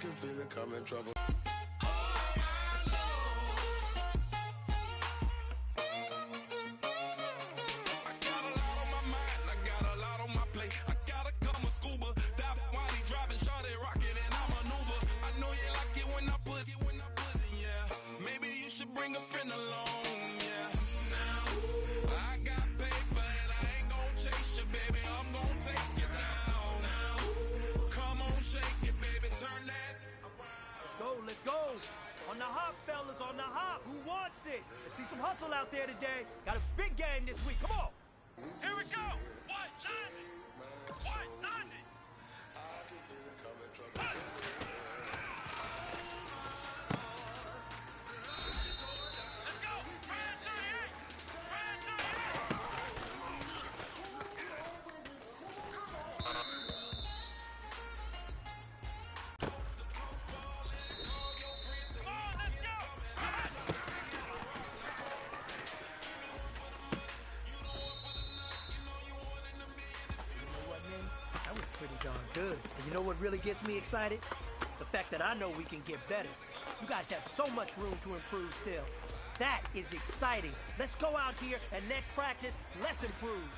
can feel it coming, trouble. Let's go. On the hop, fellas, on the hop. Who wants it? Let's see some hustle out there today. Got a big game this week. Come on. Here we go. What? Nothing. What? Nothing. Let's go. Brand 38. Brand 38. That was pretty darn good. And you know what really gets me excited? The fact that I know we can get better. You guys have so much room to improve still. That is exciting. Let's go out here and next practice, let's improve.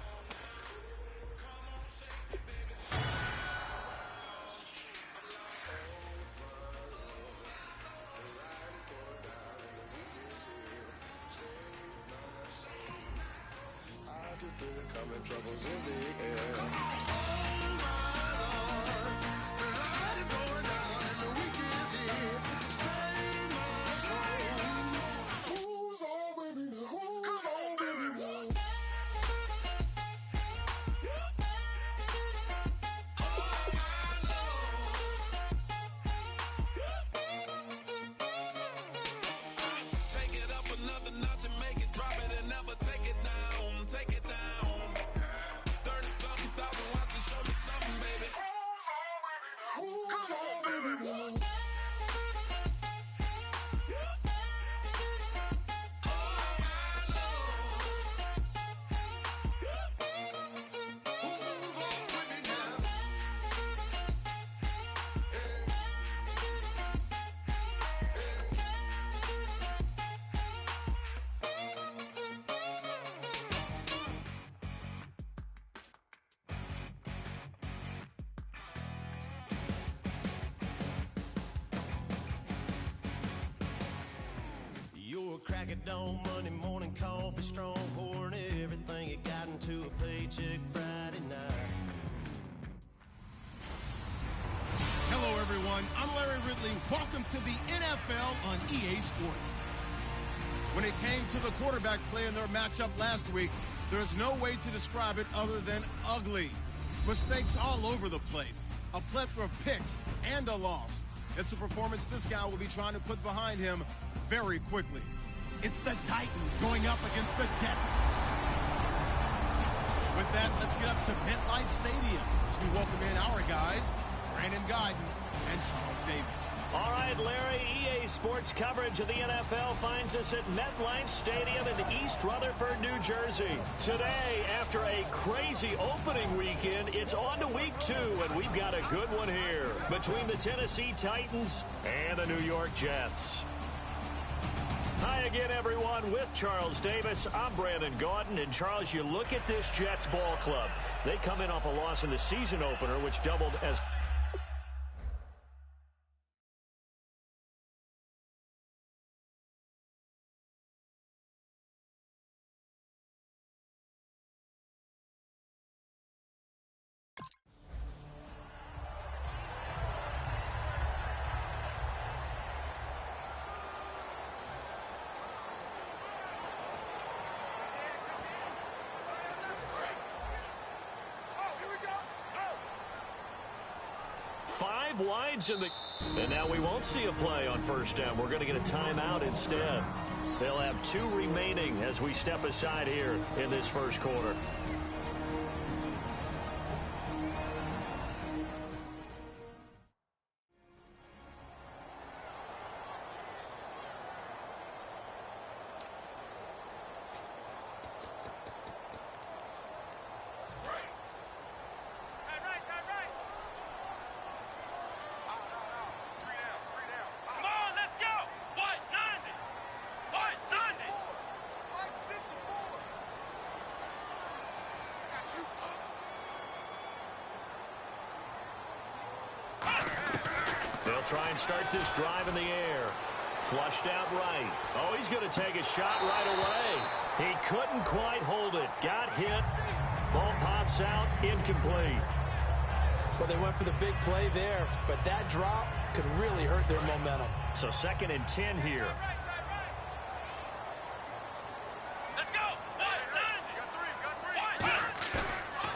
I can feel it coming, troubles in the air. Crack it on Monday morning, coffee strong, pouring everything you got into a paycheck Friday night. Hello, everyone. I'm Larry Ridley. Welcome to the NFL on EA Sports. When it came to the quarterback play in their matchup last week, there's no way to describe it other than ugly. Mistakes all over the place, a plethora of picks, and a loss. It's a performance this guy will be trying to put behind him very quickly. It's the Titans going up against the Jets. With that, let's get up to MetLife Stadium as we welcome in our guys, Brandon Guyton and Charles Davis. All right, Larry, EA Sports coverage of the NFL finds us at MetLife Stadium in East Rutherford, New Jersey. Today, after a crazy opening weekend, it's on to week 2, and we've got a good one here between the Tennessee Titans and the New York Jets. Hi again, everyone. With Charles Davis, I'm Brandon Guyton. And, Charles, you look at this Jets ball club. They come in off a loss in the season opener, which doubled as... Five wides in the... And now we won't see a play on first down. We're going to get a timeout instead. They'll have 2 remaining as we step aside here in this first quarter. try and start this drive in the air. Flushed out right. Oh, he's going to take a shot right away. He couldn't quite hold it. Got hit. Ball pops out. Incomplete. Well, they went for the big play there, but that drop could really hurt their momentum. So 2nd and 10 here. Let's go.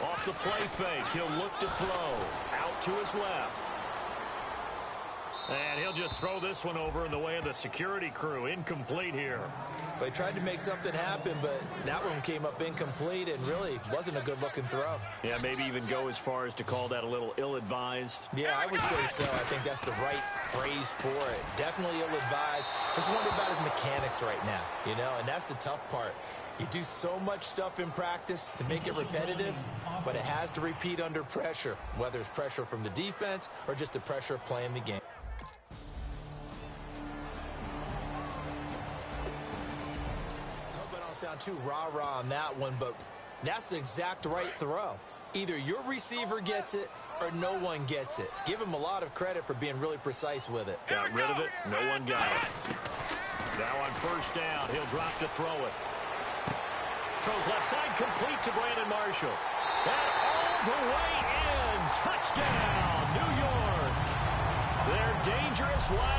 Off the play fake. He'll look to throw. Out to his left. And he'll just throw this one over in the way of the security crew. Incomplete here. They tried to make something happen, but that one came up incomplete and really wasn't a good-looking throw. Yeah, maybe even go as far as to call that a little ill-advised. Yeah, I would say so. I think that's the right phrase for it. Definitely ill-advised. Just wonder about his mechanics right now, you know, and that's the tough part. You do so much stuff in practice to make it repetitive, but it has to repeat under pressure, whether it's pressure from the defense or just the pressure of playing the game. Sound too rah-rah on that one, but that's the exact right throw. Either your receiver gets it or no one gets it. Give him a lot of credit for being really precise with it. Got rid of it. No one got it. Now on 1st down, he'll drop to throw it. Throws left side, complete to Brandon Marshall. And all the way in. Touchdown, New York. They're dangerous wide.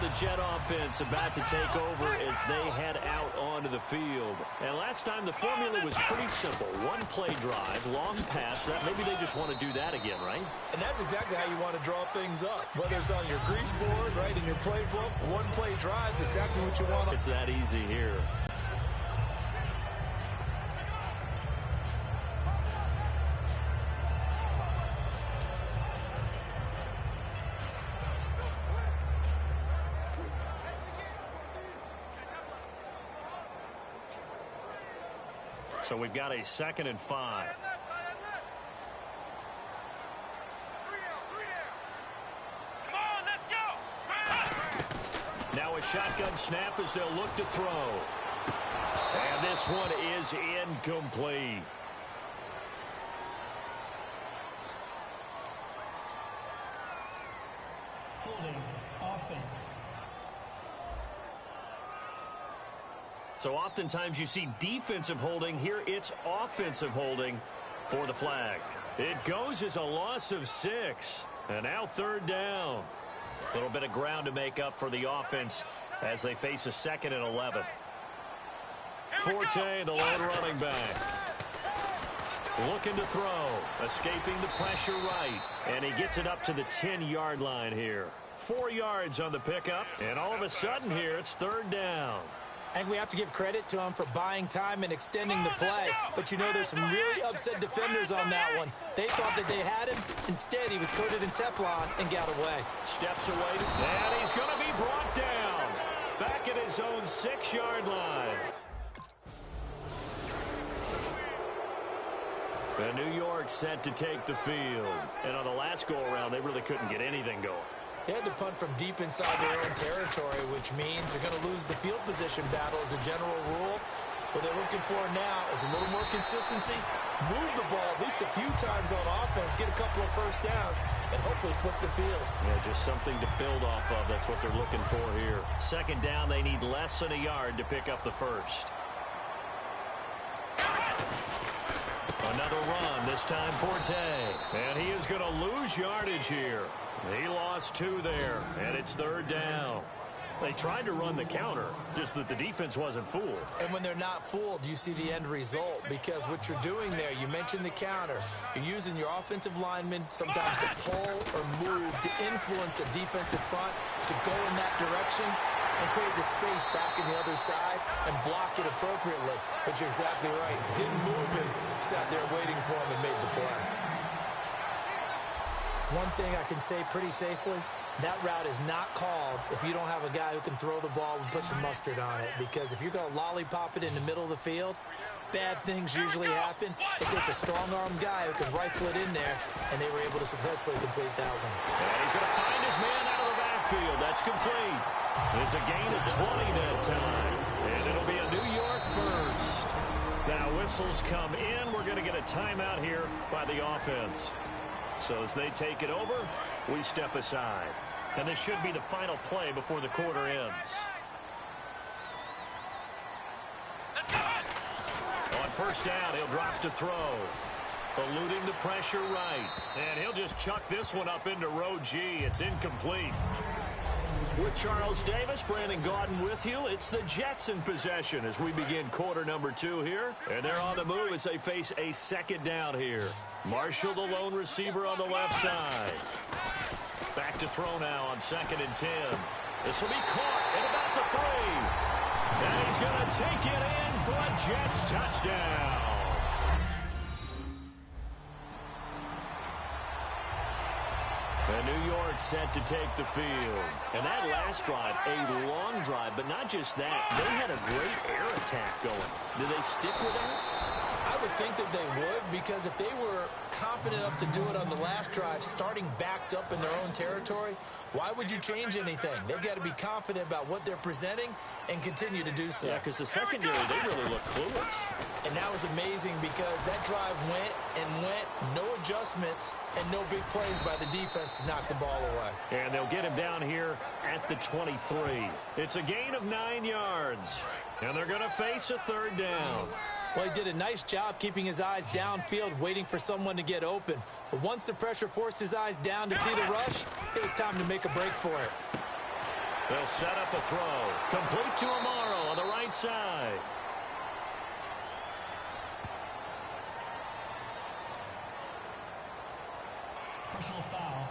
The Jet offense about to take over as they head out onto the field. And last time the formula was pretty simple. One play drive, long pass. That maybe they just want to do that again, right? And that's exactly how you want to draw things up. Whether it's on your grease board, right, in your playbook, one play drive is exactly what you want. It's that easy here. So we've got a 2nd and 5. Come on, let's go. Now a shotgun snap as they'll look to throw. And this one is incomplete. Holding offense. So oftentimes you see defensive holding. Here it's offensive holding for the flag. It goes as a loss of 6. And now 3rd down. A little bit of ground to make up for the offense as they face a 2nd and 11. Forte, the lone running back. Looking to throw. Escaping the pressure right. And he gets it up to the 10-yard line here. 4 yards on the pickup. And all of a sudden here it's 3rd down. And we have to give credit to him for buying time and extending the play. But, you know, there's some really upset defenders on that one. They thought that they had him. Instead, he was coated in Teflon and got away. Steps away. And he's going to be brought down. Back at his own 6-yard line. And New York set to take the field. And on the last go-around, they really couldn't get anything going. They had to punt from deep inside their own territory, which means they're going to lose the field position battle as a general rule. What they're looking for now is a little more consistency, move the ball at least a few times on offense, get a couple of 1st downs, and hopefully flip the field. Yeah, just something to build off of. That's what they're looking for here. 2nd down, they need less than a yard to pick up the 1st. Another run, this time Forte. And he is going to lose yardage here. He lost 2 there, and it's 3rd down. They tried to run the counter, just that the defense wasn't fooled. And when they're not fooled, you see the end result, because what you're doing there, you mentioned the counter. You're using your offensive linemen sometimes to pull or move to influence the defensive front to go in that direction and create the space back in the other side and block it appropriately. But you're exactly right. Didn't move him, sat there waiting for him and made the play. One thing I can say pretty safely, that route is not called if you don't have a guy who can throw the ball and put some mustard on it. Because if you're going to lollipop it in the middle of the field, bad things usually happen. It takes a strong-arm guy who can rifle it in there, and they were able to successfully complete that one. And he's going to find his man out of the backfield. That's complete. It's a gain of 20 that time. And it'll be a New York 1st. Now whistles come in. We're going to get a timeout here by the offense. So as they take it over, we step aside. And this should be the final play before the quarter ends. On first down, he'll drop to throw. Eluding the pressure right. And he'll just chuck this one up into row G. It's incomplete. With Charles Davis, Brandon Gaudin with you. It's the Jets in possession as we begin quarter number 2 here. And they're on the move as they face a second down here. Marshall, the lone receiver on the left side. Back to throw now on 2nd and 10. This will be caught at about the 3. And he's going to take it in for a Jets touchdown. And New York set to take the field. And that last drive, a long drive, but not just that. They had a great air attack going. Do they stick with that? I would think that they would, because if they were confident enough to do it on the last drive, starting backed up in their own territory, why would you change anything? They've got to be confident about what they're presenting and continue to do so. Yeah, because the secondary, they really look clueless. And that was amazing because that drive went and went, no adjustments, and no big plays by the defense to knock the ball away. And they'll get him down here at the 23. It's a gain of 9 yards. And they're going to face a 3rd down. Well, he did a nice job keeping his eyes downfield, waiting for someone to get open. But once the pressure forced his eyes down to see the rush, it was time to make a break for it. They'll set up a throw. Complete to Amaro on the right side. Personal foul.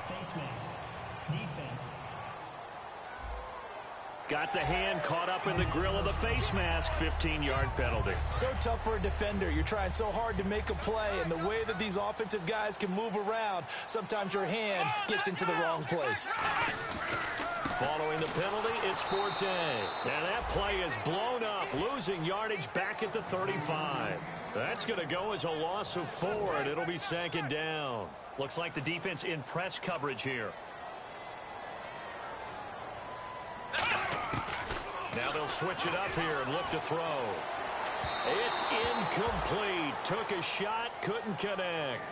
Face mask. Defense. Got the hand caught up in the grill of the face mask. 15-yard penalty. So tough for a defender. You're trying so hard to make a play, and the way that these offensive guys can move around, sometimes your hand gets into the wrong place. Following the penalty, it's Forte. And that play is blown up, losing yardage back at the 35. That's going to go as a loss of 4, and it'll be 2nd down. Looks like the defense in press coverage here. Now they'll switch it up here and look to throw. It's incomplete. Took a shot, couldn't connect.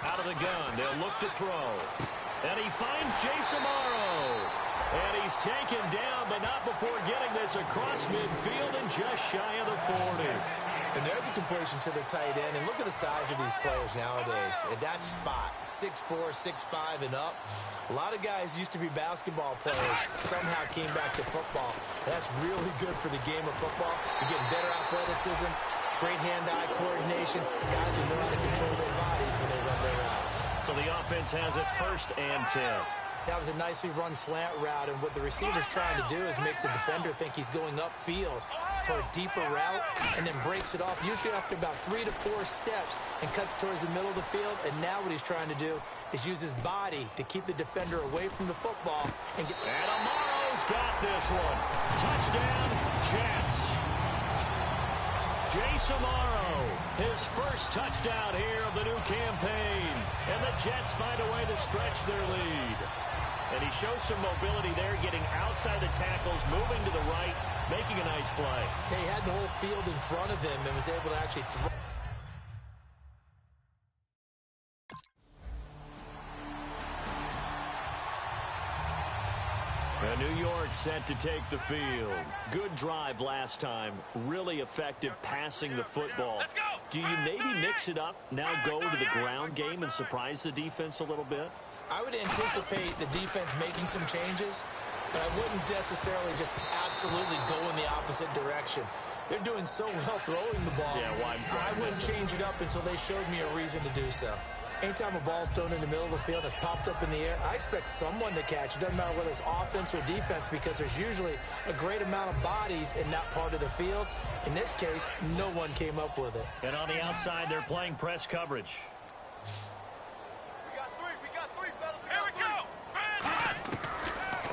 Out of the gun, they'll look to throw. And he finds Jason Amaro. And he's taken down, but not before getting this across midfield and just shy of the 40. And there's a completion to the tight end. And look at the size of these players nowadays. At that spot, 6'4", 6'5", and up. A lot of guys used to be basketball players, somehow came back to football. That's really good for the game of football. You're getting better athleticism, great hand-eye coordination, guys who know how to control their bodies when they run their routes. So the offense has it 1st and 10. That was a nicely run slant route, and what the receiver's trying to do is make the defender think he's going upfield for a deeper route, and then breaks it off, usually after about 3 to 4 steps, and cuts towards the middle of the field. And now what he's trying to do is use his body to keep the defender away from the football. And Amaro's got this one. Touchdown, Jets. Jason Amaro, his first touchdown here of the new campaign. And the Jets find a way to stretch their lead. And he shows some mobility there, getting outside the tackles, moving to the right, making a nice play. He had the whole field in front of him and was able to actually throw. And New York set to take the field. Good drive last time. Really effective passing the football. Do you maybe mix it up, now go to the ground game and surprise the defense a little bit? I would anticipate the defense making some changes, but I wouldn't necessarily just absolutely go in the opposite direction. They're doing so well throwing the ball. Yeah, I wouldn't change it up until they showed me a reason to do so. Anytime a ball's thrown in the middle of the field, it's popped up in the air, I expect someone to catch it. Doesn't matter whether it's offense or defense, because there's usually a great amount of bodies in that part of the field. In this case, no one came up with it. And on the outside, they're playing press coverage. Here we go.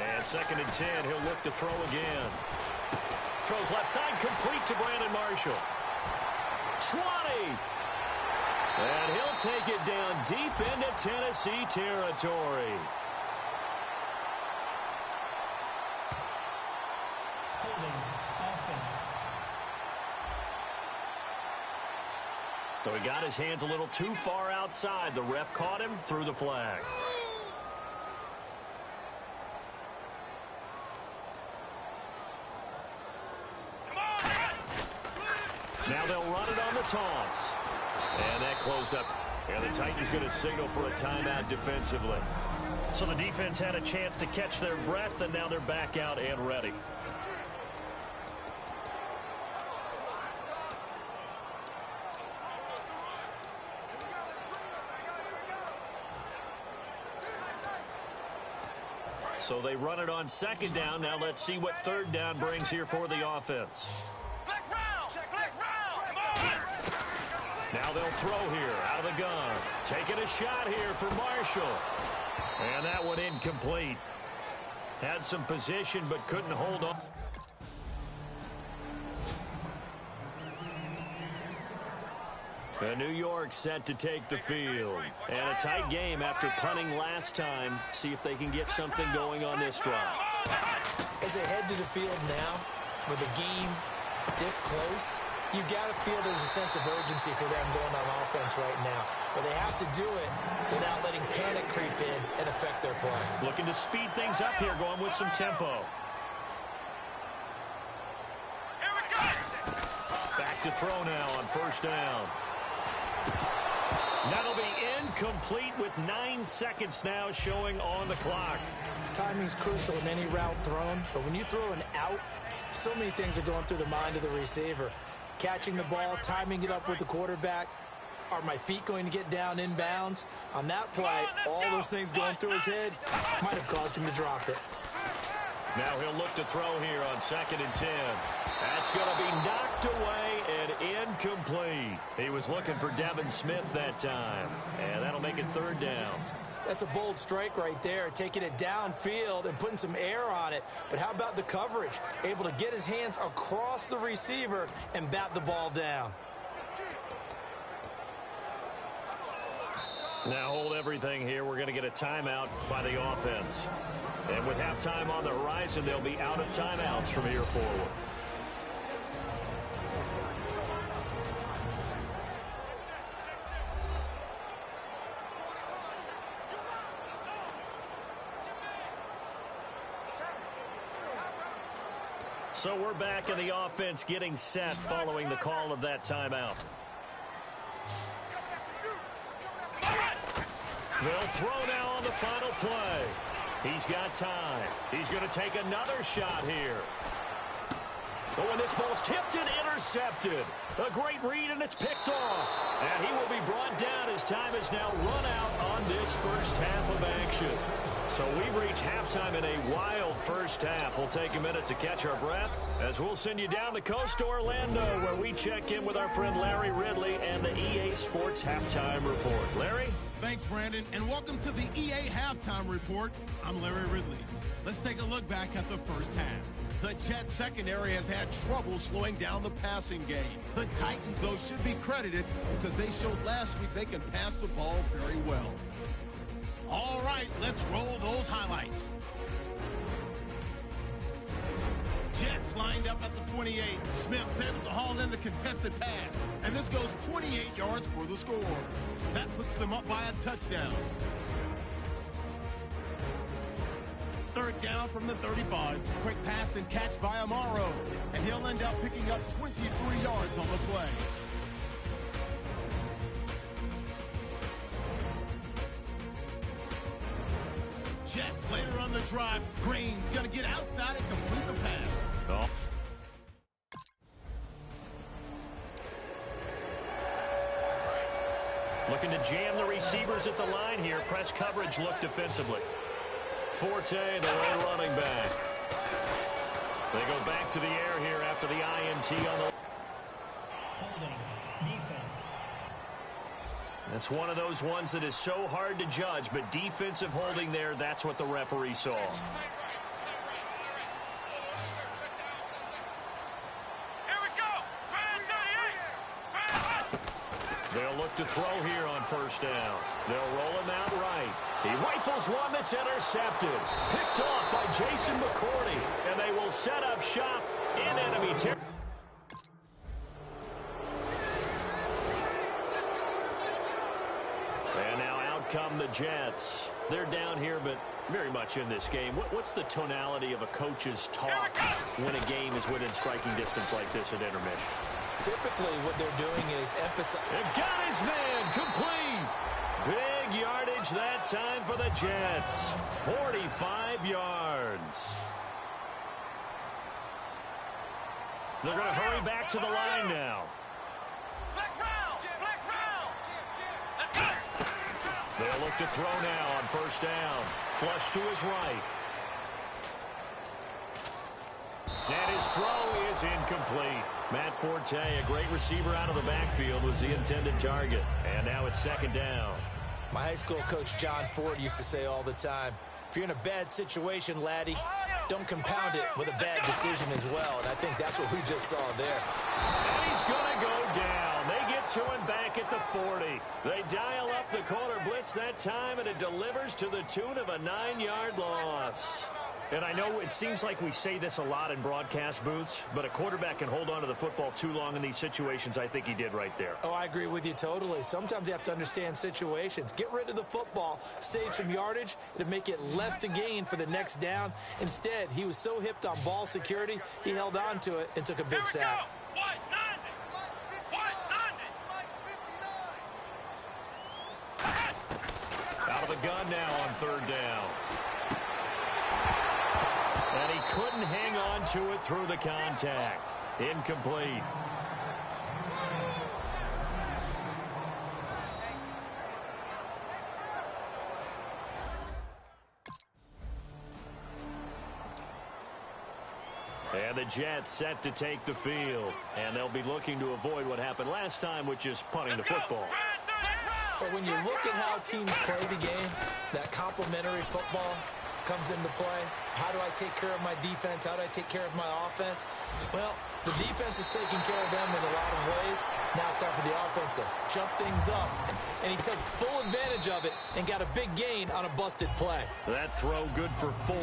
And 2nd and 10, he'll look to throw again. Throws left side, complete to Brandon Marshall. 20. And he'll take it down deep into Tennessee territory. So he got his hands a little too far outside. The ref caught him, threw the flag. Now they'll run it on the toss. And that closed up. And the Titans going to signal for a timeout defensively. So the defense had a chance to catch their breath, and now they're back out and ready. So they run it on second down. Now let's see what third down brings here for the offense. Now they'll throw here out of the gun. Taking a shot here for Marshall. And that one incomplete. Had some position but couldn't hold on. New York set to take the field. And a tight game after punting last time. See if they can get something going on this drive. As they head to the field now, with the game this close, you got to feel there's a sense of urgency for them going on offense right now. But they have to do it without letting panic creep in and affect their play. Looking to speed things up here, going with some tempo. Here we go. Back to throw now on first down. That'll be incomplete with 9 seconds now showing on the clock. Timing's crucial in any route thrown, but when you throw an out, so many things are going through the mind of the receiver. Catching the ball, timing it up with the quarterback. Are my feet going to get down inbounds? On that play, all those things going through his head might have caused him to drop it. Now he'll look to throw here on 2nd and 10. That's going to be knocked away and incomplete. He was looking for Devin Smith that time, and that'll make it 3rd down. That's a bold strike right there, taking it downfield and putting some air on it. But how about the coverage? Able to get his hands across the receiver and bat the ball down. Now hold everything here. We're going to get a timeout by the offense. And with halftime on the horizon, they'll be out of timeouts from here forward. So we're back in the offense getting set following the call of that timeout. They'll throw now on the final play. He's got time. He's going to take another shot here. Oh, and this ball's tipped and intercepted. A great read, and it's picked off. And he will be brought down as time is now run out on this first half of action. So we've reached halftime in a wild first half. We'll take a minute to catch our breath as we'll send you down the coast to Orlando, where we check in with our friend Larry Ridley and the EA Sports Halftime Report. Larry? Thanks, Brandon, and welcome to the EA Halftime Report. I'm Larry Ridley. Let's take a look back at the first half. The Jets secondary has had trouble slowing down the passing game. The Titans, though, should be credited because they showed last week they can pass the ball very well. All right, let's roll those highlights. Jets lined up at the 28. Smith's able to haul in the contested pass. And this goes 28 yards for the score. That puts them up by a touchdown. 3rd down from the 35. Quick pass and catch by Amaro. And he'll end up picking up 23 yards on the play. Jets later on the drive. Green's going to get outside and complete the pass. Oh. Looking to jam the receivers at the line here. Press coverage look defensively. Forte, the lone running back. They go back to the air here after the INT on the... Holding. Defense. That's one of those ones that is so hard to judge, but defensive holding there, that's what the referee saw. Here we go. They'll look to throw here on first down. They'll roll him out right. He rifles one that's intercepted. Picked off by Jason McCourty. And they will set up shop in enemy territory. Jets. They're down here, but very much in this game. What's the tonality of a coach's talk when a game is within striking distance like this at intermission? Typically, what they're doing is emphasize. They've got his man complete. Big yardage that time for the Jets. 45 yards. They're going to hurry back to the line now. They'll look to throw now on first down. Flush to his right. And his throw is incomplete. Matt Forte, a great receiver out of the backfield, was the intended target. And now it's second down. My high school coach, John Ford, used to say all the time, if you're in a bad situation, laddie, don't compound it with a bad decision as well. And I think that's what we just saw there. And he's going to go down. They get to him back at the 40. They dial up the corner blitz that time, and it delivers to the tune of a 9-yard loss. And I know it seems like we say this a lot in broadcast booths, but a quarterback can hold on to the football too long in these situations. I think he did right there. Oh, I agree with you totally. Sometimes you have to understand situations. Get rid of the football, save some yardage, to make it less to gain for the next down. Instead, he was so hipped on ball security, he held on to it and took a big sack. Out of the gun now on third down. And he couldn't hang on to it through the contact. Incomplete. And the Jets set to take the field. And they'll be looking to avoid what happened last time, which is punting the football. But when you look at how teams play the game, that complementary football comes into play. How do I take care of my defense? How do I take care of my offense? Well, the defense is taking care of them in a lot of ways. Now it's time for the offense to jump things up. And he took full advantage of it and got a big gain on a busted play. That throw good for 4.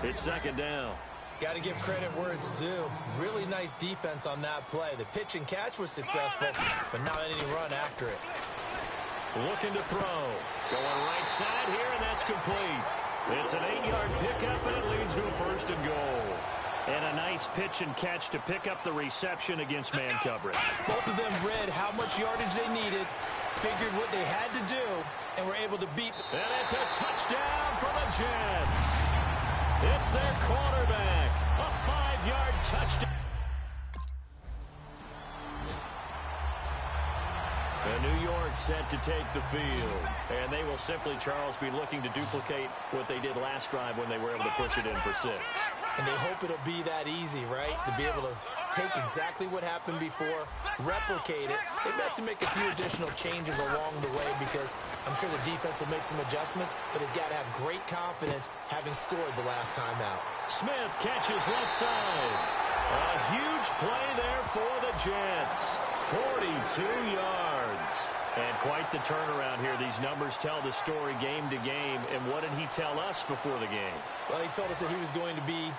It's second down. Got to give credit where it's due. Really nice defense on that play. The pitch and catch was successful, but not any run after it. Looking to throw. Going right side here, and that's complete. It's an 8-yard pickup, and it leads to a first and goal. And a nice pitch and catch to pick up the reception against man coverage. Both of them read how much yardage they needed, figured what they had to do, and were able to beat. And it's a touchdown for the Jets. It's their quarterback. A 5-yard touchdown. And New York set to take the field. And they will simply, Charles, be looking to duplicate what they did last drive when they were able to push it in for 6. And they hope it'll be that easy, right? To be able to take exactly what happened before, replicate it. They have to make a few additional changes along the way because I'm sure the defense will make some adjustments, but they've got to have great confidence having scored the last time out. Smith catches left side. A huge play there for the Jets. 42 yards. And quite the turnaround here. These numbers tell the story game to game. And what did he tell us before the game? Well, he told us that he was going to be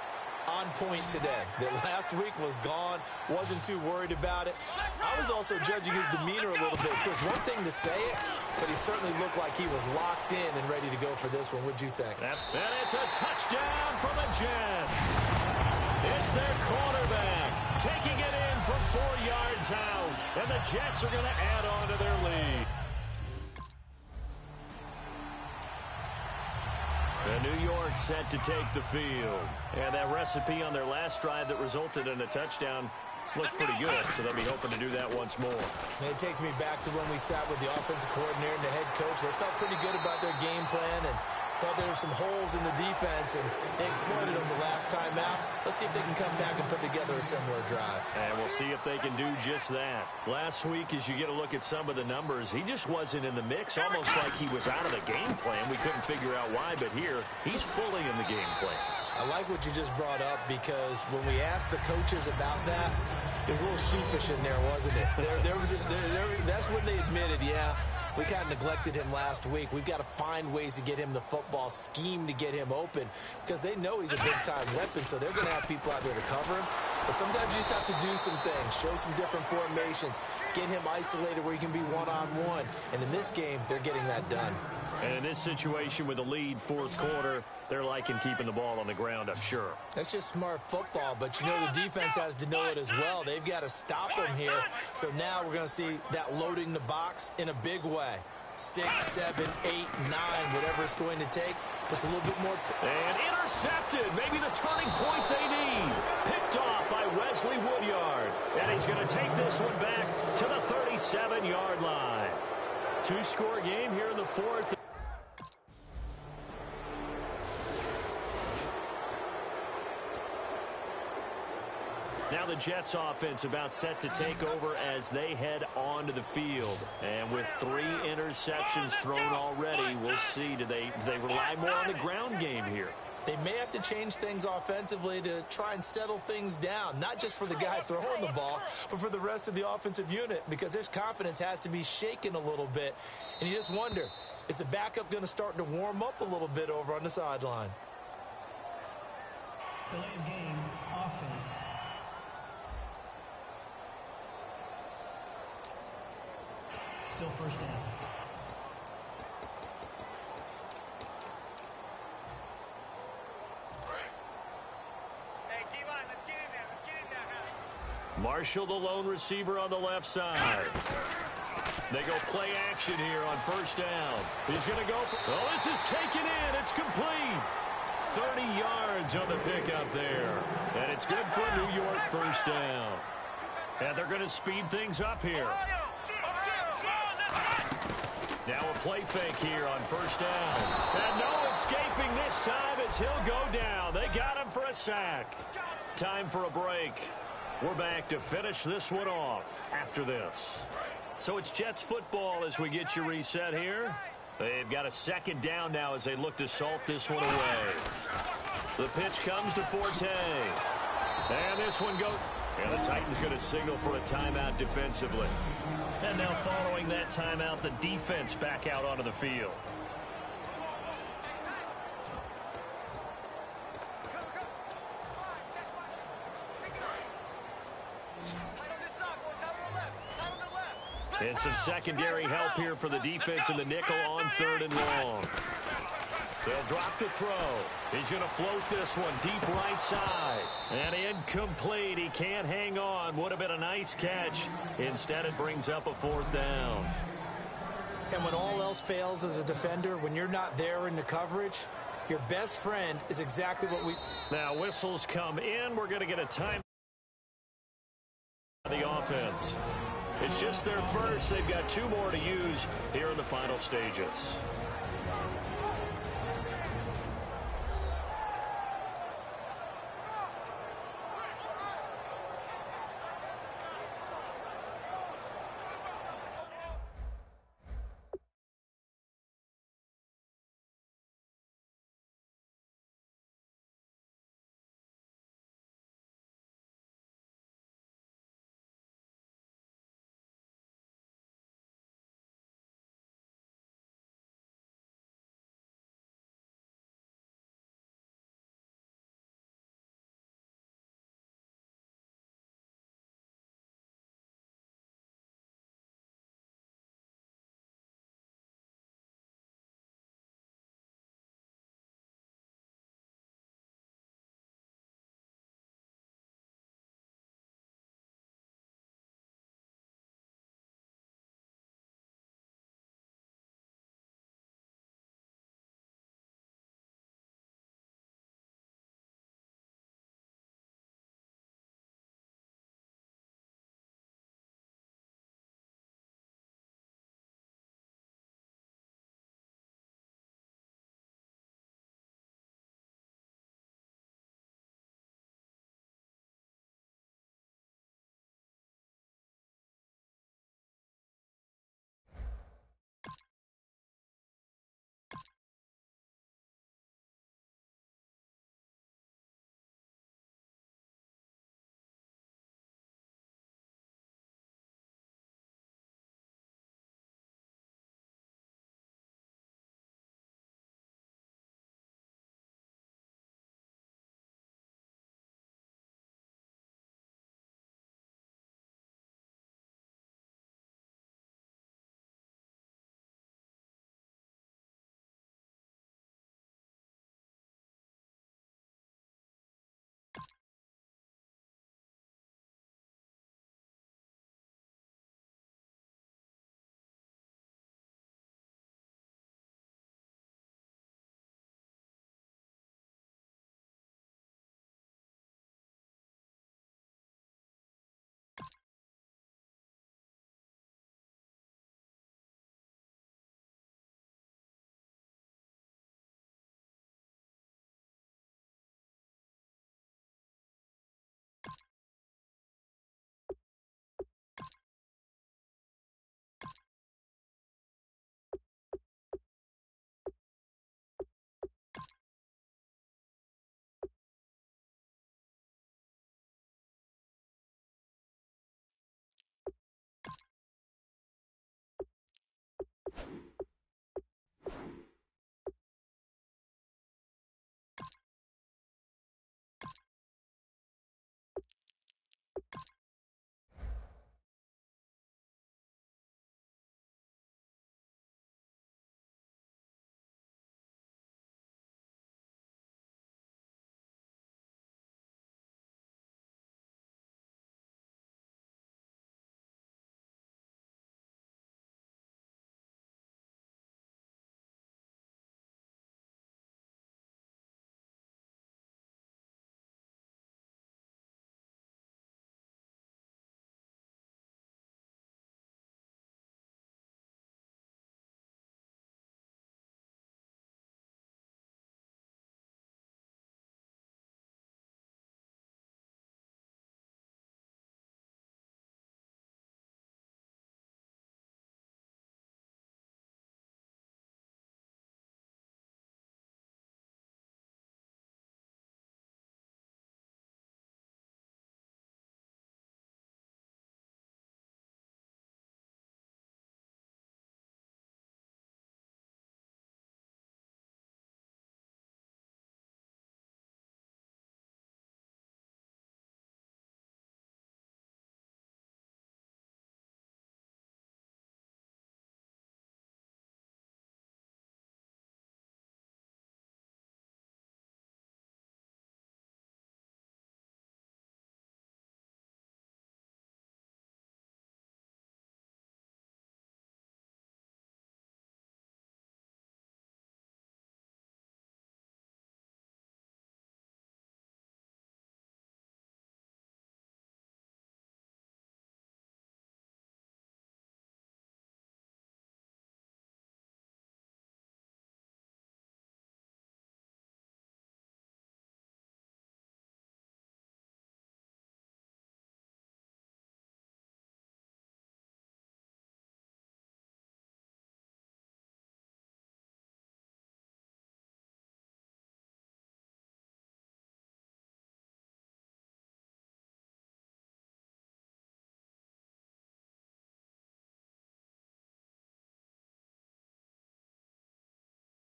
on point today. That last week was gone, wasn't too worried about it. I was also judging his demeanor a little bit, too. It's one thing to say it, but he certainly looked like he was locked in and ready to go for this one. What'd you think? And it's a touchdown for the Jets. It's their quarterback taking it in for 4 yards out. And the Jets are going to add on to their lead. And New York set to take the field. And that recipe on their last drive that resulted in a touchdown looks pretty good, so they'll be hoping to do that once more. And it takes me back to when we sat with the offensive coordinator and the head coach. They felt pretty good about their game plan and thought there were some holes in the defense, and they exploited them the last time out. Let's see if they can come back and put together a similar drive. And we'll see if they can do just that. Last week, as you get a look at some of the numbers, he just wasn't in the mix, almost like he was out of the game plan. We couldn't figure out why, but here, he's fully in the game plan. I like what you just brought up because when we asked the coaches about that, it was a little sheepish in there, wasn't it? That's when they admitted, yeah, we kind of neglected him last week. We've got to find ways to get him the football, scheme to get him open because they know he's a big-time weapon, so they're going to have people out there to cover him. But sometimes you just have to do some things, show some different formations, get him isolated where he can be one-on-one. And in this game, they're getting that done. And in this situation with the lead fourth quarter, they're liking keeping the ball on the ground, I'm sure. That's just smart football, but you know the defense has to know it as well. They've got to stop them here. So now we're going to see that loading the box in a big way. 6, 7, 8, 9, whatever it's going to take. Puts a little bit more. And intercepted. Maybe the turning point they need. Picked off by Wesley Woodyard. And he's going to take this one back to the 37-yard line. Two-score game here in the fourth. Now the Jets offense about set to take over as they head onto the field. And with 3 interceptions thrown already, we'll see. Do they rely more on the ground game here? They may have to change things offensively to try and settle things down, not just for the guy throwing the ball, but for the rest of the offensive unit, because their confidence has to be shaken a little bit. And you just wonder, is the backup going to start to warm up a little bit over on the sideline? Delay of game, offense. Still first down. Hey, D-line, let's get in there. Let's get in there. Marshall, the lone receiver on the left side. They go play action here on first down. He's going to go for... Oh, this is taken in. It's complete. 30 yards on the pickup there. And it's good for a New York first down. And they're going to speed things up here. Now a play fake here on first down. And no escaping this time as he'll go down. They got him for a sack. Time for a break. We're back to finish this one off after this. So it's Jets football as we get you reset here. They've got a second down now as they look to salt this one away. The pitch comes to Forte. And this one goes... And the Titans going to signal for a timeout defensively. And now following that timeout, the defense back out onto the field. And some secondary help here for the defense in the nickel on 3rd and long. They'll drop to throw. He's going to float this one deep right side. And incomplete. He can't hang on. Would have been a nice catch. Instead, it brings up a 4th down. And when all else fails as a defender, when you're not there in the coverage, your best friend is exactly what we... Now, whistles come in. We're going to get a time. The offense. It's just their first. They've got 2 more to use here in the final stages.